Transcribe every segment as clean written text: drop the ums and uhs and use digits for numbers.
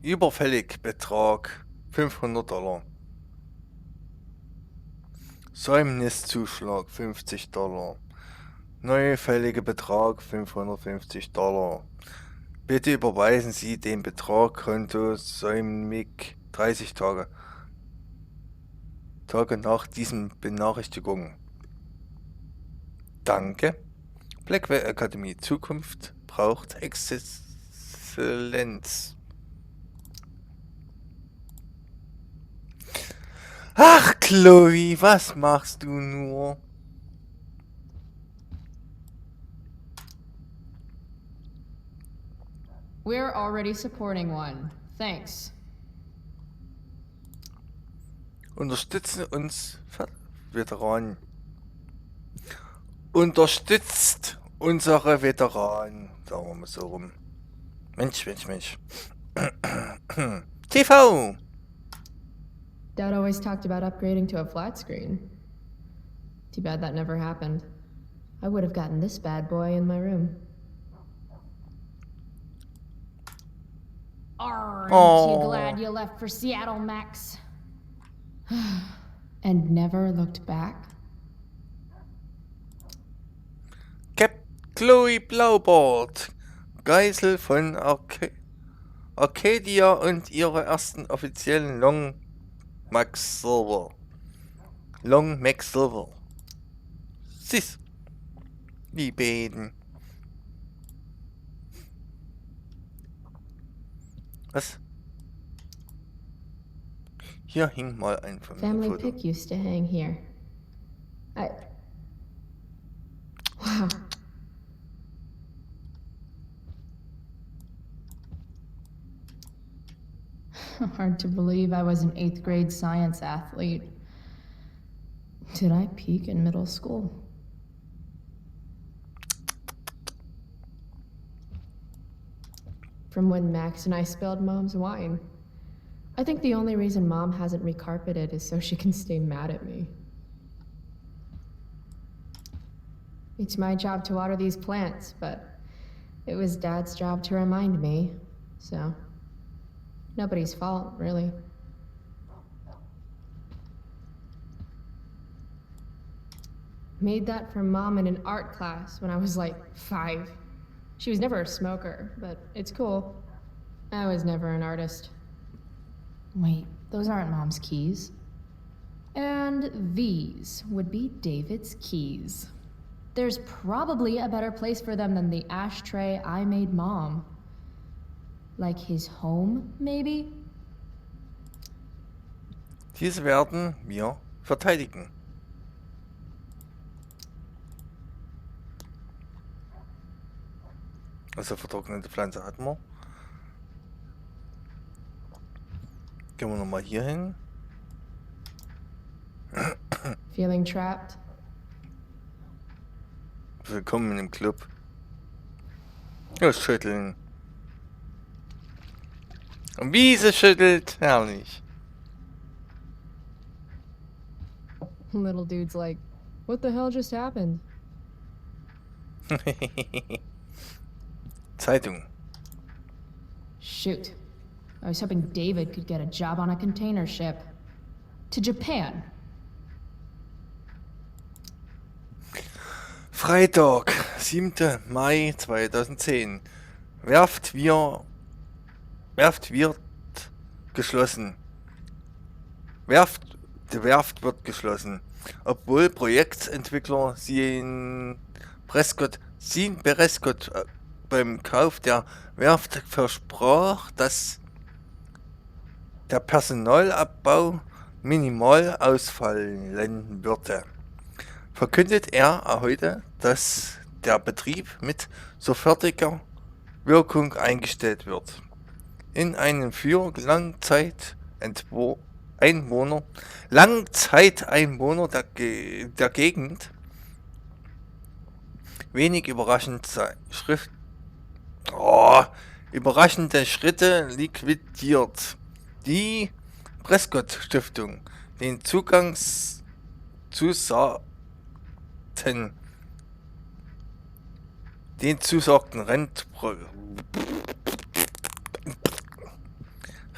Überfällig Betrag $500. Säumniszuschlag $50. Neufälliger Betrag $550. Bitte überweisen Sie den Betrag Konto säumig 30 Tage nach diesen Benachrichtigungen. Danke. Blackwell Akademie Zukunft braucht Exzellenz. Ach, Chloe, was machst du nur? We're already supporting one. Thanks. Unterstützen uns Veteranen. Unterstützt unsere Veteranen. Sagen wir mal so rum. Mensch. TV! Dad always talked about upgrading to a flat screen. Too bad that never happened. I would have gotten this bad boy in my room. Aren't you glad you left for Seattle, Max? And never looked back? Chloe Blaubart, Geisel von Arcadia und ihre ersten offiziellen Long Max Silver. Sis. Die beiden. Was? Hier hing mal ein Family Familienfoto. pic used to hang here. Wow. Hard to believe I was an 8th grade science athlete. Did I peak in middle school? From when Max and I spilled Mom's wine. I think the only reason Mom hasn't recarpeted is so she can stay mad at me. It's my job to water these plants, but it was Dad's job to remind me, so nobody's fault, really. Made that for Mom in an art class when I was like 5. She was never a smoker, but it's cool. I was never an artist. Wait, those aren't Mom's keys. And these would be David's keys. There's probably a better place for them than the ashtray I made Mom. Like his home, maybe? Diese werden wir verteidigen. Also vertrocknete Pflanze hatten wir. Gehen wir nochmal hier hin. Feeling trapped? Willkommen im Club. Ja, schütteln. Und wie sie schüttelt, herrlich. Little dude's like, what the hell just happened? Zeitung. Shoot. I was hoping David could get a job on a container ship. To Japan. Freitag, 7. Mai 2010. Werft wird geschlossen. Die Werft wird geschlossen. Obwohl Projektentwickler Sean Prescott beim Kauf der Werft versprach, dass der Personalabbau minimal ausfallen würde, verkündet er heute, dass der Betrieb mit sofortiger Wirkung eingestellt wird. In einem für Langzeiteinwohner der Gegend wenig überraschende Schritte liquidiert die Prescott Stiftung den zusagten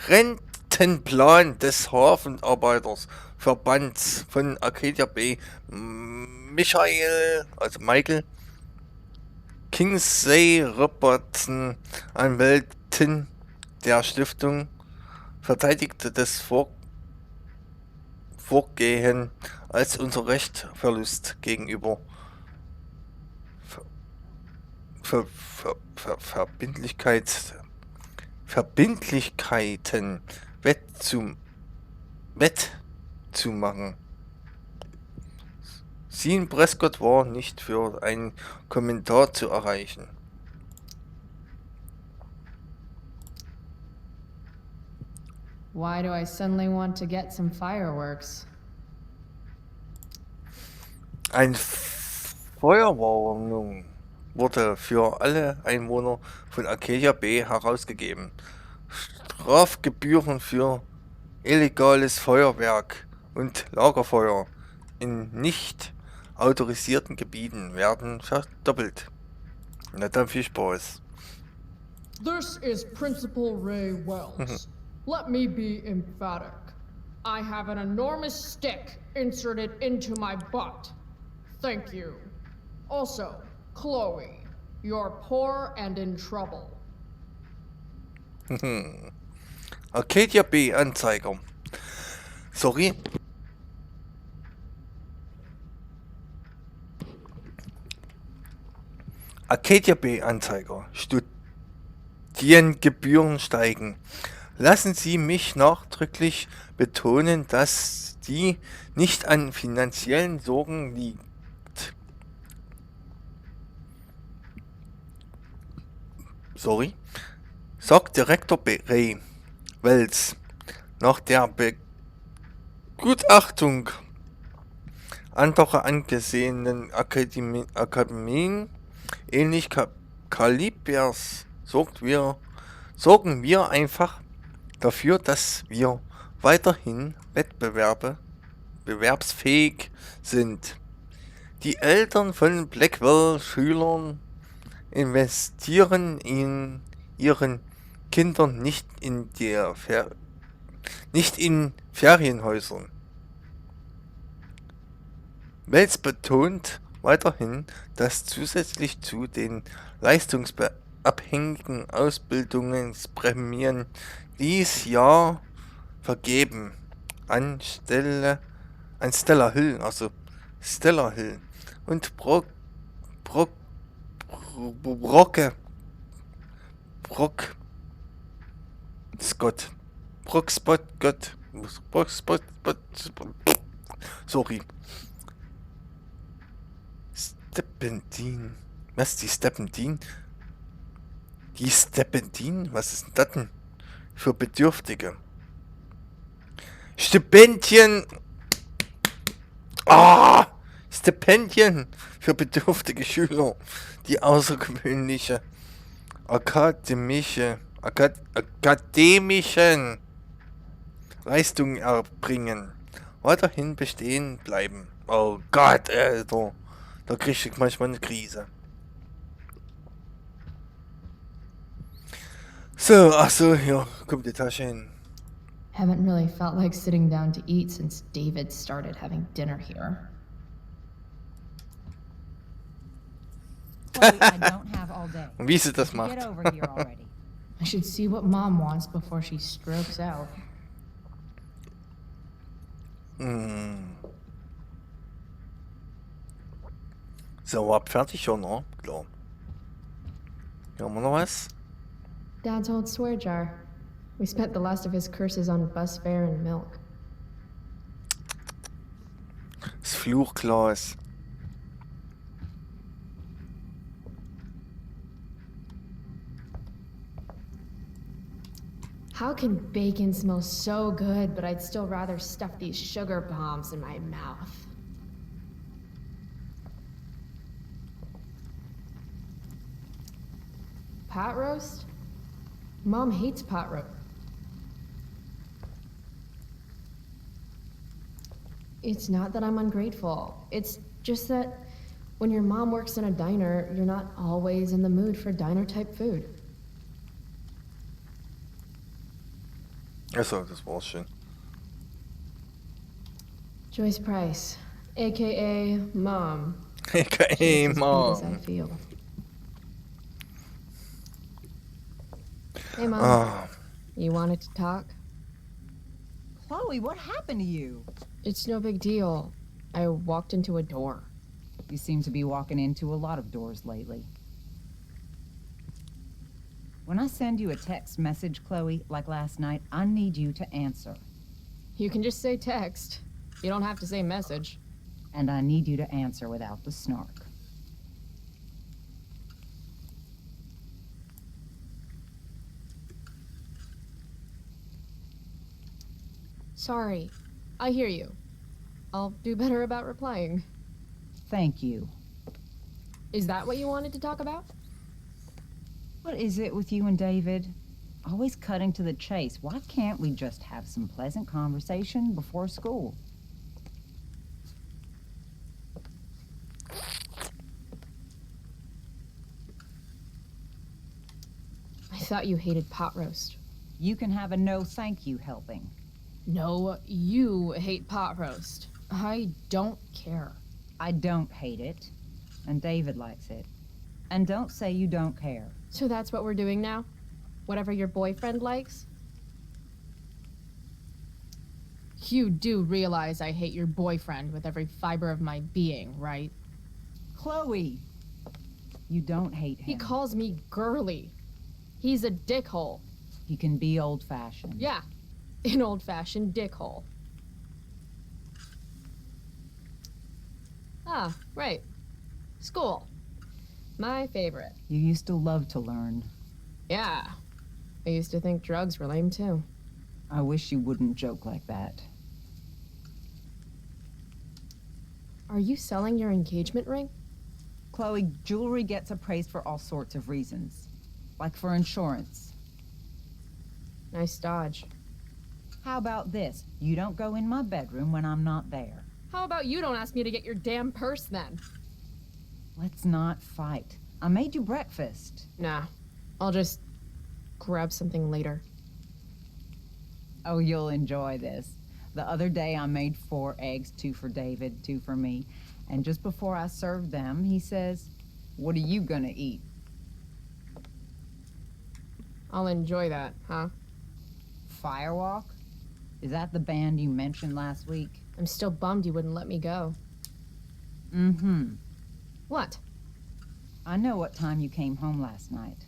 Rentenplan des Hafenarbeitersverbands von Arcadia Bay, Michael Kingsley Robertson, Anwältin der Stiftung, verteidigte das Vorgehen als unser Rechtverlust gegenüber Verbindlichkeiten wettzumachen. Sean Prescott war nicht für einen Kommentar zu erreichen. Why do I suddenly want to get some fireworks? Ein Feuerwarnung wurde für alle Einwohner von Arcadia Bay herausgegeben. Strafgebühren für illegales Feuerwerk und Lagerfeuer in nicht autorisierten Gebieten werden verdoppelt. Na dann viel Spaß. This is Principal Ray Wells. Let me be emphatic. I have an enormous stick inserted into my butt. Thank you. Also, Chloe, you're poor and in trouble. Arcadia Bay Anzeiger. Sorry. Arcadia Bay Anzeiger. Studiengebühren steigen. Lassen Sie mich nachdrücklich betonen, dass die nicht an finanziellen Sorgen liegt. Sorry. Sagt Direktor Ray Wells nach der Begutachtung anderer angesehenen Akademien ähnlich Kalibers sorgen wir einfach dafür, dass wir weiterhin wettbewerbsfähig sind. Die Eltern von Blackwell-Schülern investieren in ihren Kindern nicht in Ferienhäusern. Wells betont weiterhin, dass zusätzlich zu den leistungsabhängigen Ausbildungsprämien dies Jahr vergeben an Stella Hill, und Brock Scott. Sorry. Steppendien. Was ist die Steppendien? Die Steppendien? Was ist das denn für Bedürftige? Stipendien! Stipendien für bedürftige Schüler, die außergewöhnliche akademischen Leistungen erbringen, weiterhin bestehen bleiben. Oh Gott, Alter. Da krieg ich manchmal eine Krise. So, achso, hier kommt die Tasche hin. Haven't really felt like sitting down to eat since David started having dinner here. Chloe, I don't have all day. Und wie sie das macht. Get over here already. I should see what Mom wants before she strokes out. So, ab fertig, oder? Klar. Hier haben wir noch was. Dad's old swear jar. We spent the last of his curses on bus fare and milk. Das Fluchglas. How can bacon smell so good, but I'd still rather stuff these sugar bombs in my mouth? Pot roast? Mom hates pot roast. It's not that I'm ungrateful. It's just that when your mom works in a diner, you're not always in the mood for diner-type food. Achso, das war's schon. Joyce Price, aka Mom. Hey, She's as beat as I Mom. feel. Hey, Mom. Ah, You wanted to talk? Chloe, what happened to you? It's no big deal. I walked into a door. You seem to be walking into a lot of doors lately. When I send you a text message, Chloe, like last night, I need you to answer. You can just say text. You don't have to say message. And I need you to answer without the snark. Sorry. I hear you. I'll do better about replying. Thank you. Is that what you wanted to talk about? What is it with you and David? Always cutting to the chase. Why can't we just have some pleasant conversation before school? I thought you hated pot roast. You can have a no thank you helping. No, you hate pot roast. I don't care. I don't hate it, and David likes it. And don't say you don't care. So that's what we're doing now? Whatever your boyfriend likes? You do realize I hate your boyfriend with every fiber of my being, right? Chloe! You don't hate him. He calls me girly. He's a dickhole. He can be old-fashioned. Yeah, an old-fashioned dickhole. Ah, right. School. My favorite. You used to love to learn. Yeah. I used to think drugs were lame too. I wish you wouldn't joke like that. Are you selling your engagement ring? Chloe, jewelry gets appraised for all sorts of reasons. Like for insurance. Nice dodge. How about this? You don't go in my bedroom when I'm not there. How about you don't ask me to get your damn purse then? Let's not fight. I made you breakfast. Nah. I'll just grab something later. Oh, you'll enjoy this. The other day I made 4 eggs, 2 for David, 2 for me. And just before I served them, he says, "What are you gonna eat?" I'll enjoy that, huh? Firewalk? Is that the band you mentioned last week? I'm still bummed you wouldn't let me go. Mm-hmm. What? I know what time you came home last night.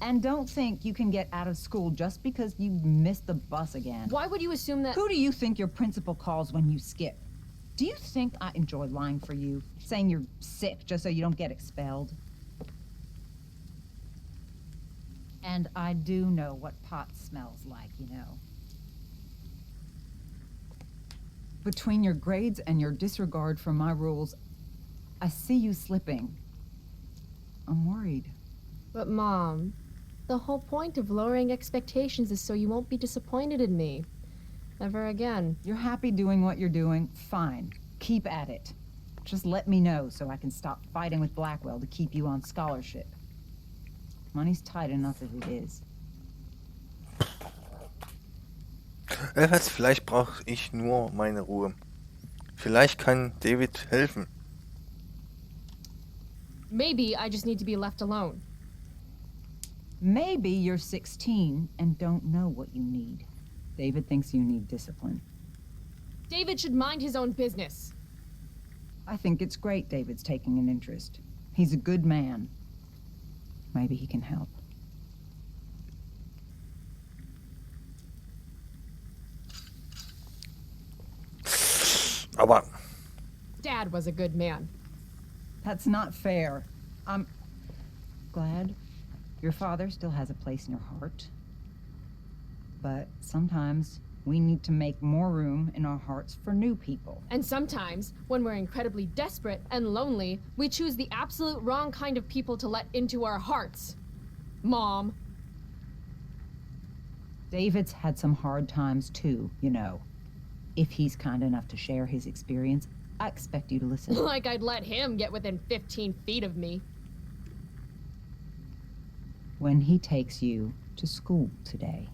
And don't think you can get out of school just because you missed the bus again. Why would you assume that? Who do you think your principal calls when you skip? Do you think I enjoy lying for you? Saying you're sick just so you don't get expelled? And I do know what pot smells like, you know. Between your grades and your disregard for my rules, I see you slipping. I'm worried. But Mom, the whole point of lowering expectations is so you won't be disappointed in me. Ever again. You're happy doing what you're doing? Fine. Keep at it. Just let me know so I can stop fighting with Blackwell to keep you on scholarship. Money's tight enough as it is. Was, vielleicht brauche ich nur meine Ruhe. Vielleicht kann David helfen. Maybe I just need to be left alone. Maybe you're 16 and don't know what you need. David thinks you need discipline. David should mind his own business. I think it's great David's taking an interest. He's a good man. Maybe he can help. Aber Dad was a good man. That's not fair. I'm glad your father still has a place in your heart. But sometimes we need to make more room in our hearts for new people. And sometimes, when we're incredibly desperate and lonely, we choose the absolute wrong kind of people to let into our hearts. Mom. David's had some hard times too, you know. If he's kind enough to share his experience, I expect you to listen. Like I'd let him get within 15 feet of me. When he takes you to school today.